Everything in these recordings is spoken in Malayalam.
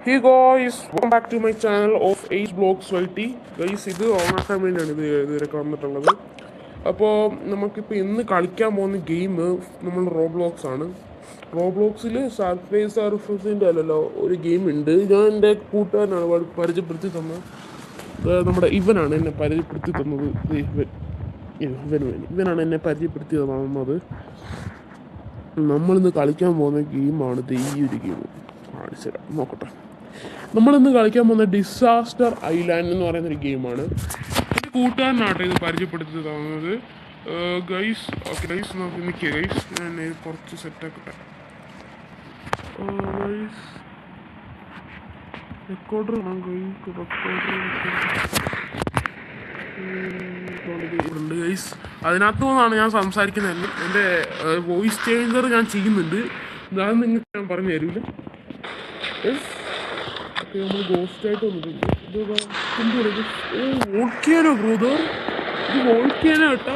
Hey guys, welcome back to my channel of Age Blogs YT. Guys ഇത് ഓണാക്കാൻ വേണ്ടിയാണ് ഇതിലൊക്കെ വന്നിട്ടുള്ളത്. അപ്പോൾ നമുക്കിപ്പോൾ ഇന്ന് കളിക്കാൻ പോകുന്ന ഗെയിം നമ്മൾ റോബ്ലോക്സ് ആണ്. റോബ്ലോക്സിൽ സർഫേസിൻ്റെ അല്ലല്ലോ ഒരു ഗെയിം ഉണ്ട്. ഞാൻ എൻ്റെ കൂട്ടുകാരനാണ് പരിചയപ്പെടുത്തി തന്നത്. നമ്മുടെ ഇവനാണ് എന്നെ പരിചയപ്പെടുത്തി തന്നത്. ഇവനാണ് എന്നെ പരിചയപ്പെടുത്തി തന്നത്. നമ്മളിന്ന് കളിക്കാൻ പോകുന്ന ഗെയിമാണ് ഈ ഒരു ഗെയിം. കാണിച്ചുതരാം, നോക്കട്ടെ. നമ്മളിന്ന് കളിക്കാൻ പോകുന്ന ഡിസാസ്റ്റർ ഐലാൻഡ് എന്ന് പറയുന്നൊരു ഗെയിമാണ്. എൻ്റെ കൂട്ടുകാരനാട്ടോ ഇത് പരിചയപ്പെടുത്തി തന്നത്. ഗൈസ് ഓക്കെ ഗൈസ് നോക്കി നിൽക്കുക ഗൈസ്, ഞാൻ കുറച്ച് സെറ്റാക്കട്ടെ. ഗൈസ് റെക്കോർഡർ വേണം. ഉണ്ട് ഗൈസ്, അതിനകത്തു നിന്നാണ് ഞാൻ സംസാരിക്കുന്നത്. എൻ്റെ വോയിസ് ചേഞ്ചർ ഞാൻ ചെയ്യുന്നുണ്ട്. അത് നിങ്ങൾക്ക് ഞാൻ പറഞ്ഞു തരില്ല. നമ്മൾ ഗോസ്റ്റായിട്ട് വന്നിട്ടുണ്ട്. വോൾക്കാനോ ബ്രദർ, ഇത് വോൾക്കാനോ കേട്ടോ.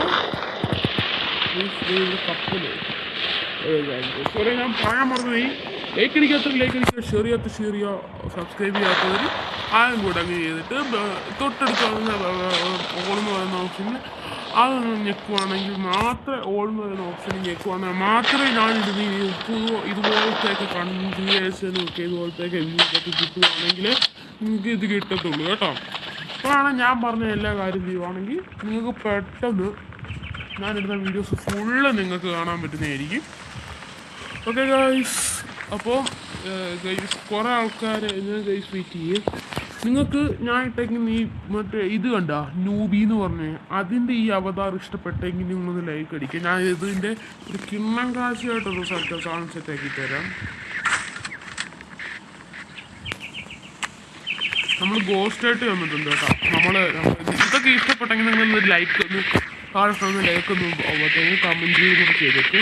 കപ്പല് സോറി, ഞാൻ പറയാൻ മറന്നു. ലൈക്ക് അടിക്കാത്തവർ ലൈക്ക് അടിക്കുക, ഷെയർ ചെയ്യുക, സബ്സ്ക്രൈബ് ചെയ്യാത്തവർ ആരും കൂടെ അങ്ങ് ചെയ്തിട്ട് തൊട്ടടുക്കാവുന്ന ഓൾന്ന് പറയുന്ന ഓപ്ഷനിൽ അതൊന്ന് ഞെക്കുവാണെങ്കിൽ മാത്രമേ ഓൾന്ന് പറയുന്ന ഓപ്ഷനിൽ ഞെക്കുവാണെങ്കിൽ മാത്രമേ ഞാനിത് ഇതുപോലത്തേക്ക് കൺക്രിയേഷനും ഒക്കെ ഇതുപോലത്തേക്ക് എന്തൊക്കെ കിട്ടുവാണെങ്കിൽ നിങ്ങൾക്ക് ഇത് കിട്ടത്തുള്ളൂ കേട്ടോ. അപ്പോഴാണ് ഞാൻ പറഞ്ഞ എല്ലാ കാര്യം ചെയ്യുവാണെങ്കിൽ നിങ്ങൾക്ക് പെട്ടെന്ന് ഞാനിടുന്ന വീഡിയോസ് ഫുള്ള് നിങ്ങൾക്ക് കാണാൻ പറ്റുന്നതായിരിക്കും. ഓക്കെ ഗൈസ്, അപ്പോൾ ഗൈസ് കുറേ ആൾക്കാർ ഞാൻ ഗൈസ് വെയിറ്റ് ചെയ്യും. നിങ്ങൾക്ക് ഞാൻ ഇട്ടേക്കുന്ന ഈ മറ്റേ ഇത് കണ്ട നൂബി എന്ന് പറഞ്ഞ് അതിൻ്റെ ഈ അവതാർ ഇഷ്ടപ്പെട്ടെങ്കിൽ നിങ്ങളൊന്ന് ലൈക്ക് അടിക്കുക. ഞാൻ ഇതിൻ്റെ ഒരു കിണ്ണം കാശിയായിട്ടൊരു സാധനം സെറ്റാക്കി തരാം. നമ്മൾ ഗോസ്റ്റായിട്ട് വന്നിട്ടുണ്ട് കേട്ടോ. നമ്മൾ ഇതൊക്കെ ഇഷ്ടപ്പെട്ടെങ്കിൽ നിങ്ങളൊന്ന് ലൈക്ക് ഒന്ന് താഴെ ലൈക്ക് ഒന്ന് ആവുമ്പോഴത്തേക്ക് കമൻറ്റ് ചെയ്തിട്ട്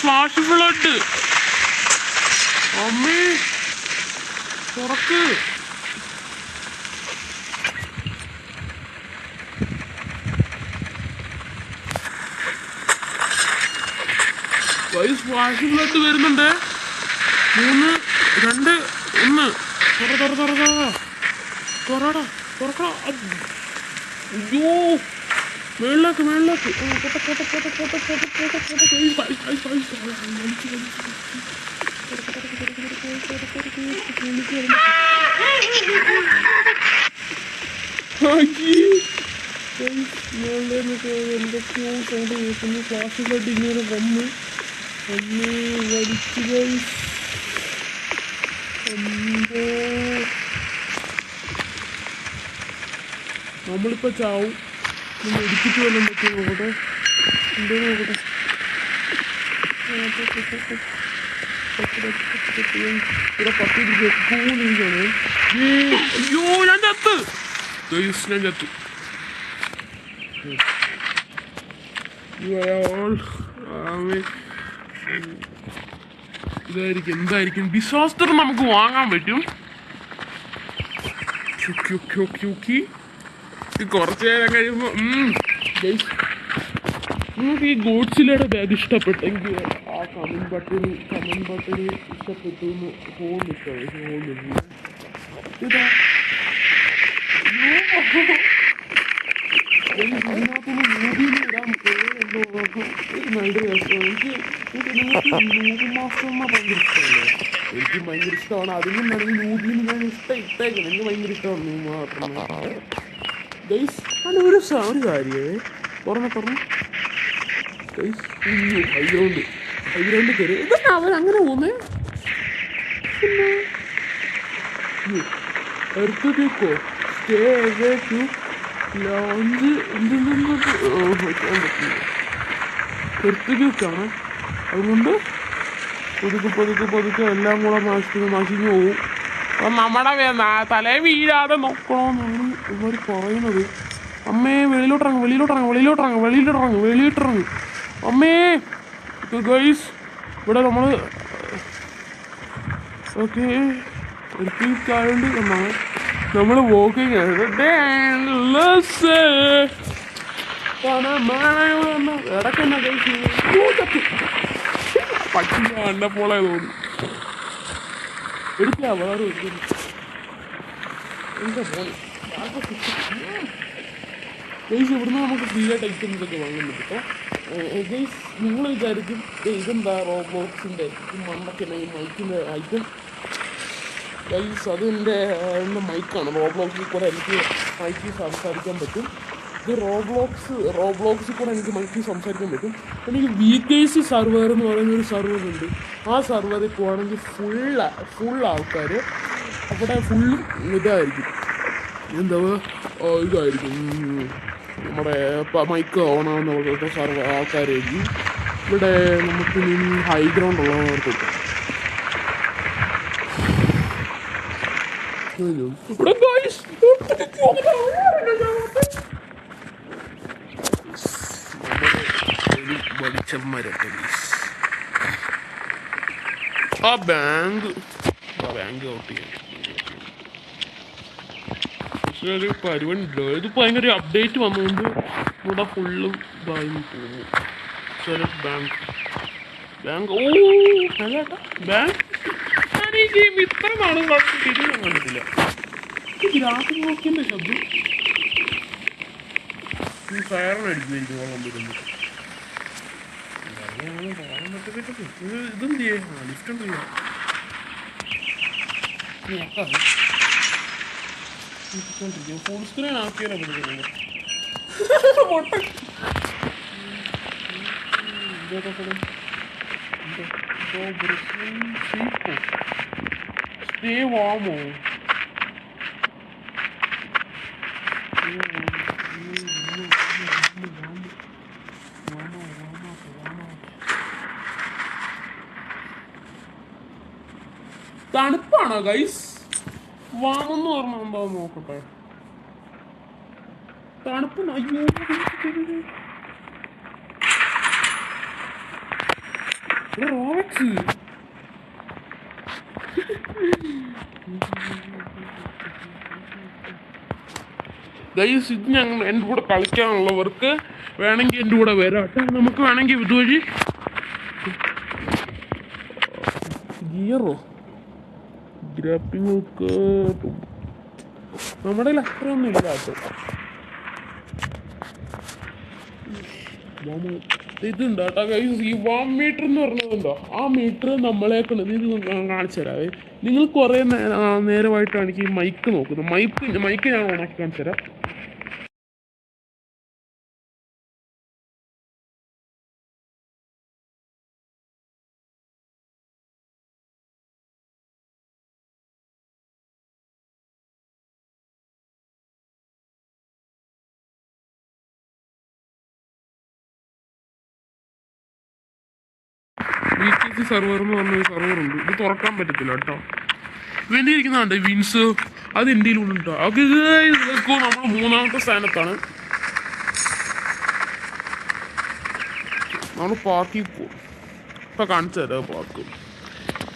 ഫ്ലാഷ് ഫ്ലഡ് അമ്മേ തുറക്ക്. ഫ്ലാഷ് ഫ്ലഡ് വരുന്നുണ്ട്. 3, 2, 1 തുറക്കടാ. അയ്യോ മേളിലേക്ക് എന്തൊക്കെയോ സൗണ്ട് കേൾക്കുന്നു. ഫ്ലാഷ് ഫ്ലഡ് ഇങ്ങനെ വന്ന് വലിച്ചു ഗൈസ്. നമ്മളിപ്പോൾ ചാവും. നമ്മൾ ഇടിച്ചിട്ട് വല്ലതും പറ്റും. നോക്കട്ടെ എന്തോ നോക്കട്ടെ. ഇവിടെ 10 കൂലിരിക്കാണ്. അയ്യോ ഞാൻ ചത്ത്. എന്തായിരിക്കും ഡിസാസ്റ്റർ നമുക്ക് വാങ്ങാൻ പറ്റും. കുറച്ച് നേരം കഴിയുമ്പോൾ നിങ്ങൾക്ക് ഈ ഗോഡ്സിലയുടെ ബാഗ് ഇഷ്ടപ്പെട്ടെങ്കിൽ ആ കമൻറ്റ് ബട്ടണിൽ ഇഷ്ടപ്പെട്ടു എന്ന് തോന്നില്ല. ഇതാ ഇതിനകത്തൊന്ന് മൂവിയിൽ ഇടാൻ നല്ല രസമാണ്. എനിക്ക് മാസ്റ്റർമാർ ഭയങ്കര ഇഷ്ടമല്ലേ. എനിക്ക് ഭയങ്കര ഇഷ്ടമാണ്. അതിനും വേണമെങ്കിൽ മൂവിയിൽ ഞാൻ ഇട്ടേക്കണം. എനിക്ക് ഭയങ്കര ഇഷ്ടമാണ് മാത്രം. ഗൈസ് അതിൻ്റെ ഒരു കാര്യമേ പറഞ്ഞു ഗൈസ്. ഹൈഗ്രൗണ്ട് കയറി ഇതന്നെ അവൻ അങ്ങനെ പോകുന്നേ. പിന്നെ എർത്തുകോ സ്റ്റേ അവേ ടു ലോഞ്ച് വയ്ക്കാൻ പറ്റില്ല. എർത്തുകയാണ്. അതുകൊണ്ട് പതുക്കെ എല്ലാം കൂടെ നശിഞ്ഞു പോകും. അപ്പം നമ്മുടെ തലേ വീഴാതെ നോക്കണമെന്നാണ് ഇവർ പറയുന്നത്. അമ്മേ വെളിയിലിട്ടിറങ്ങും. അമ്മേ ഗൈസ് ഇവിടെ നമ്മൾ ഓക്കെ ഒരു പീക്കായുണ്ട് എന്നാണ് നമ്മൾ വോക്കിങ് ഇടക്കെന്നെ പറ്റില്ല എന്നെ പോലെ തോന്നി എടുക്കാ വേറെ എന്താ പോണി ഗൈസ് ഇവിടുന്ന് നമുക്ക് ഫ്രീ ആയിട്ട് ഐറ്റംസ് ഒക്കെ വാങ്ങാൻ പറ്റും കേട്ടോ. ഗൈസ് നിങ്ങൾ വിചാരിക്കും ഇതെന്താ റോബ്ലോക്സിൻ്റെ മണ്ടൊക്കെ ഈ മൈക്കിൻ്റെ ഐറ്റം. ഗൈസ് അത് എൻ്റെ മൈക്കാണ്. റോബ്ലോക്സിൽ കൂടെ എനിക്ക് മൈക്കിൽ സംസാരിക്കാൻ പറ്റും. ഇത് റോബ്ലോക്സിൽ കൂടെ എനിക്ക് മൈക്കിൽ സംസാരിക്കാൻ പറ്റും. എനിക്ക് VKC സർവർ എന്ന് പറയുന്നൊരു സർവറുണ്ട്. ആ സർവറിൽ പോവാണെങ്കിൽ ഫുൾ ആൾക്കാർ അവിടെ ഫുള്ളും ഇതായിരിക്കും, എന്താ ഇതായിരിക്കും നമ്മുടെ മൈക്ക് ഓണാവുന്ന പോലത്തെ ആൾക്കാരായിരിക്കും. ഇവിടെ നമുക്ക് ഹൈ ഗ്രൗണ്ട് ഉള്ളവർക്കൊക്കെ വലിച്ചന്മാരൊക്കെ ആ ബാങ്ക് ഔട്ട് ചെയ്യാം. പക്ഷേ ഒരു പരിപാടിയുണ്ടല്ലോ, ഇതിപ്പോൾ ഭയങ്കര അപ്ഡേറ്റ് വന്നുകൊണ്ട് ഇവിടെ ഫുള്ളും ഇതായി പോകുന്നു. ചില ബാങ്ക് ഓ അല്ലേട്ടാ ബാങ്ക് ഞാൻ ഈ ഗെയിം ഇത്ര നാളും ഇത് ഞാൻ കണ്ടിട്ടില്ല. ഗ്രാഫിക് നോക്കിയതിൻ്റെ ശബ്ദം ഫയറിനടിക്കുമായിരിക്കും കൊണ്ടുവരുന്നത്. ഇതെന്ത് ചെയ്യാ ലിഫ്റ്റ് ഉണ്ടല്ലോ. ഫുൾ സ്ക്രീൻ ആക്കിയാലോ സ്റ്റേ വാമോ തണുപ്പാണോ ഗൈസ്? വാമെന്ന് പറഞ്ഞാൽ എന്താ നോക്കട്ടെ. തണുപ്പ് അയ്യോ റോക്സ് ഗൈസ്. ഇത് ഞങ്ങൾ എൻ്റെ കൂടെ കളിക്കാനുള്ളവർക്ക് വേണമെങ്കിൽ എൻ്റെ കൂടെ വരാട്ടെ. നമുക്ക് വേണമെങ്കിൽ ഇതുവഴി ഗിയറോ ഗ്രാപ്പിംഗ് ഒക്കെ നമ്മുടെ കയ്യിൽ അത്രയൊന്നും ഇല്ല കേട്ടോ. ഇതുണ്ട് കേട്ടോ ഗൈസ്. ഈ വാം മീറ്റർ എന്ന് പറഞ്ഞതുണ്ടോ, ആ മീറ്റർ നമ്മളേക്കുള്ളത്. ഇത് കാണിച്ചു തരാവേ. നിങ്ങൾ കുറേ നേരമായിട്ടാണ് എനിക്ക് ഈ മൈക്ക് നോക്കുന്നത്. മൈക്ക് ഞാൻ ഓണാക്കി കാണിച്ചു തരാം. VKC സർവർ എന്ന് പറഞ്ഞൊരു സർവറുണ്ട്. ഇത് തുറക്കാൻ പറ്റത്തില്ല കേട്ടോ. വേണ്ടി ഇരിക്കുന്നുണ്ട് വിൻസ്, അത് എൻ്റെ ഉള്ളിൽ കേട്ടോ. അത് നമ്മൾ 3ാമത്തെ സ്ഥാനത്താണ്. നമ്മൾ പാർക്കിൽ പോകും. ഇപ്പം കാണിച്ചു തരാം പാർക്ക്.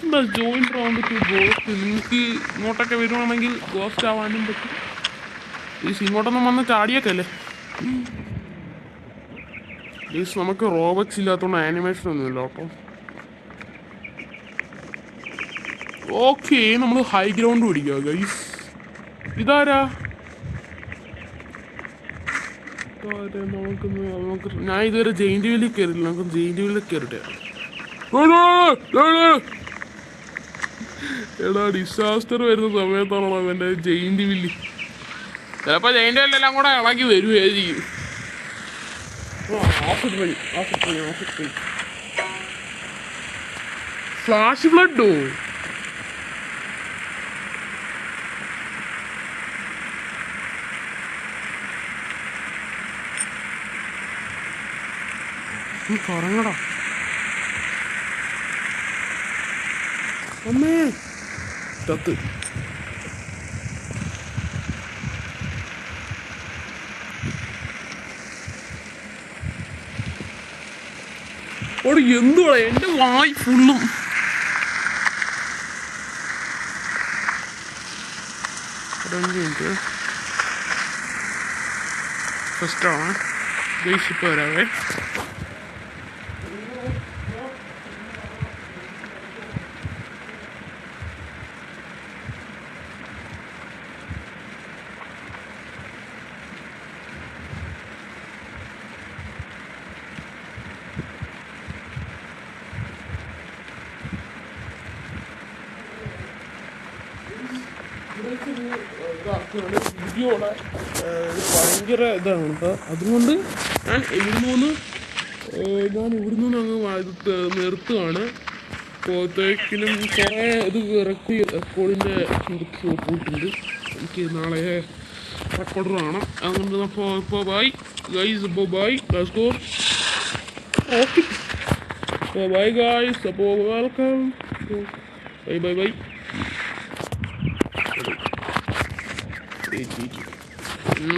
എന്താ ജോയിൻ റൗണ്ട് ടു ഗോസ്റ്റ്. നിങ്ങൾക്ക് ഇങ്ങോട്ടൊക്കെ വരുവാണെങ്കിൽ ഗോസ്റ്റ് ആവാനും പറ്റും. ഇങ്ങോട്ടൊന്നും വന്ന് ചാടിയൊക്കെയല്ലേ. നമുക്ക് റോബക്സ് ഇല്ലാത്തതുകൊണ്ട് ആനിമേഷൻ ഒന്നുമില്ല കേട്ടോ. ഓക്കെ, നമ്മൾ ഹൈ ഗ്രൗണ്ട് പിടിക്കുക ഗൈസ്. ഇതാരാ നമുക്ക് ഞാൻ ഇതുവരെ ജെയിൻ്റ് വീലിൽ കയറില്ല. നമുക്ക് ജെയിൻ്റ് വീലിൽ കയറിട്ടെ. എടാ ഡിസാസ്റ്റർ വരുന്ന സമയത്താണോ അവൻ്റെ ജെയിൻ്റ് വില്ലി. ചിലപ്പോൾ ജെയിൻ്റ് വില്ലെല്ലാം കൂടെ ഇളകി വരുമായിരിക്കും. ഫ്ലാഷ് ഫ്ലഡോ? കറങ്ങടാ അമ്മേ തത്ത്. ഓട് എന്തുവാ എൻ്റെ വായി ഫുള്ളും. ഒരു 5 മിനിറ്റ് ഫസ്റ്റാണ് ഗൈസ്. ഇപ്പോൾ വരാവേ. വീഡിയോയുടെ ഭയങ്കര ഇതാണ് കേട്ടോ. അതുകൊണ്ട് ഞാൻ ഇവിടുന്ന് അങ്ങ് നിർത്തുകയാണ്. അപ്പോഴത്തേക്കിനും കുറേ ഇത് ഇറക്കി റെക്കോർഡിൻ്റെ പോയിട്ടുണ്ട്. എനിക്ക് നാളെ റെക്കോർഡർ വേണം. അതുകൊണ്ട് ഇപ്പോൾ ബൈ ഗൈസ്. അപ്പോൾ ബൈ ലെറ്റ്സ് ഗോ. ഓക്കെ അപ്പോൾ ബൈ ഗൈസ്. അപ്പോൾ welcome. Bye bye bye.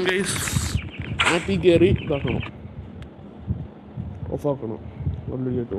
Guys Appy കയറി ഇതാക്കണം, ഓഫാക്കണം. നല്ല കേട്ടോ.